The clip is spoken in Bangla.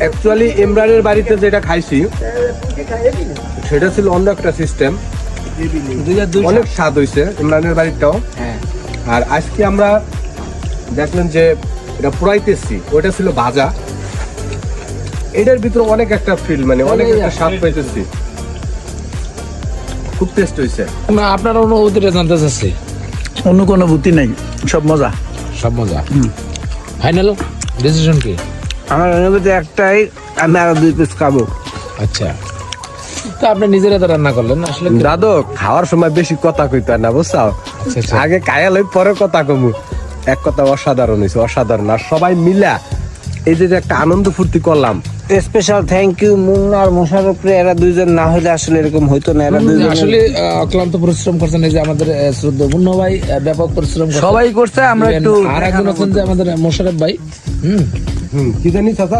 অ্যাকচুয়ালি ইমরানের বাড়িতে যেটা খাইছি সেটা ছিল অন্য একটা সিস্টেম, অনেক স্বাদ হয়েছে ইমরানের বাড়িটাও। আর আজকে আমরা দেখলেন যে এটা পুরাইতেছি, ওটা ছিল ভাজা। এটার ভিতরে অনেক একটা ফিল, মানে অনেক একটা স্বাদ পাইতেছি, খুব টেস্ট হয়েছে। না আপনার অনুভূতিটা জানতে চাচ্ছি। অন্য কোনো ভূতি নেই, সব মজা। সব মজা। ফাইনাল ডিসিশন কি? আমার অনুভূতি একটাই, আমি আরো 2 পিস খাবো। আচ্ছা, তো আপনি নিজেরা তো রান্না করলেন আসলে কি? দাদু খাওয়ার সময় বেশি কথা কইতে হয় না, বুঝছো? আচ্ছা। আগে কায়া লই পরে কথা কমু। এক কথা অসাধারণ হয়েছে, অসাধারণ। আর সবাই মিলা এই যে একটা আনন্দ ফুর্তি করলাম, স্পেশাল থ্যাংক ইউ মুন্না আর মোশাররফরে, এরা দুইজন না হলে আসলে এরকম হইতো না। এরা দুইজন আসলে অক্লান্ত পরিশ্রম করছেন, এই যে আমাদের শ্রদ্ধেয় মুন্না ভাই ব্যাপক পরিশ্রম করছেন। সবাই করছে, আমরা একটু আর একজন আছেন যে আমাদের মোশাররফ ভাই। কি জানি চাচা